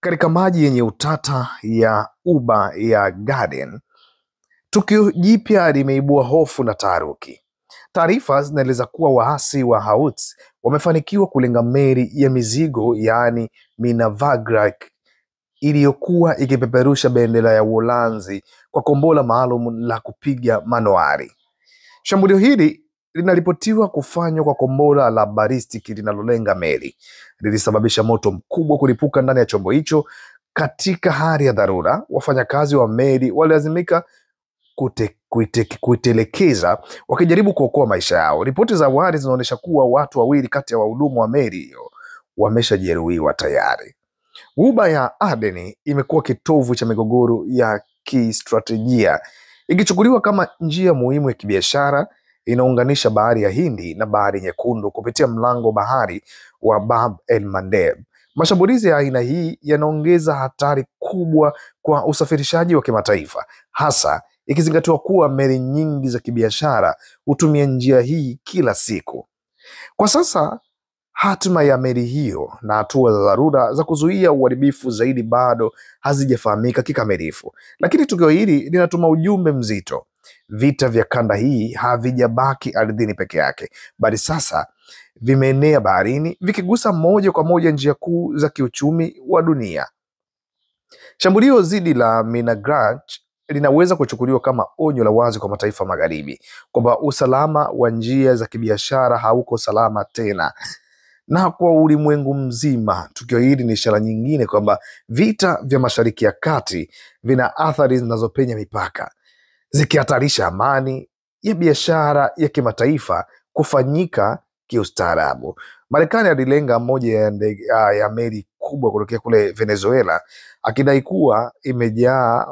Katika maji yenye utata ya Ghuba ya Aden, tukio jipya limeibua hofu na taharuki. Taarifa zinaeleza kuwa waasi wa Houthi wamefanikiwa kulenga meli ya mizigo yaani Minavagrak iliyokuwa ikipeperusha bendera ya Uholanzi kwa kombora maalum la kupiga manowari. Shambulio hili linaripotiwa kufanywa kwa kombora la balistiki linalolenga meli. Lilisababisha moto mkubwa kulipuka ndani ya chombo hicho. Katika hali ya dharura, wafanyakazi wa meli walilazimika kuitelekeza wakijaribu kuokoa maisha yao. Ripoti za awali zinaonyesha kuwa watu wawili kati ya wahudumu wa meli hiyo wameshajeruhiwa tayari. Ghuba ya Aden imekuwa kitovu cha migogoro ya kistratejia, ikichukuliwa kama njia muhimu ya kibiashara inaunganisha bahari ya Hindi na bahari Nyekundu kupitia mlango bahari wa Bab el Mandeb. Mashambulizi ya aina hii yanaongeza hatari kubwa kwa usafirishaji wa kimataifa, hasa ikizingatiwa kuwa meli nyingi za kibiashara hutumia njia hii kila siku. Kwa sasa hatima ya meli hiyo na hatua za dharura za kuzuia uharibifu zaidi bado hazijafahamika kikamilifu, lakini tukio hili linatuma ujumbe mzito. Vita vya kanda hii havijabaki ardhini peke yake, bali sasa vimeenea baharini, vikigusa moja kwa moja njia kuu za kiuchumi wa dunia. Shambulio dhidi la Minavagrak linaweza kuchukuliwa kama onyo la wazi kwa mataifa magharibi kwamba usalama wa njia za kibiashara hauko salama tena. Na kwa ulimwengu mzima, tukio hili ni ishara nyingine kwamba vita vya Mashariki ya Kati vina athari zinazopenya mipaka, zikihatarisha amani ya biashara ya kimataifa kufanyika kiustaarabu. Marekani alilenga moja ya meli kubwa kutokea kule Venezuela, akidai kuwa imejaa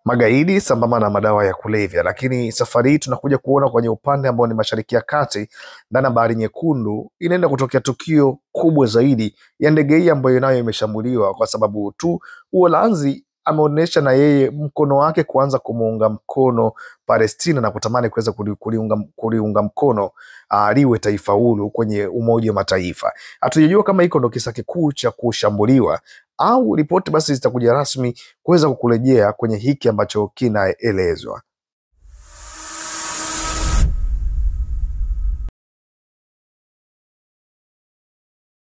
magaidi sambamba na madawa ya kulevya. Lakini safari hii tunakuja kuona kwenye upande ambao ni Mashariki ya Kati, ndani ya bahari Nyekundu, inaenda kutokea tukio kubwa zaidi ya ndege hii ambayo nayo imeshambuliwa, kwa sababu tu Uholanzi ameonyesha na yeye mkono wake kuanza kumuunga mkono Palestina na kutamani kuweza kuliunga mkono liwe taifa huru kwenye Umoja wa Mataifa. Hatujajua kama hiko ndo kisa kikuu cha kushambuliwa au ripoti basi zitakuja rasmi kuweza kukurejea kwenye hiki ambacho kinaelezwa.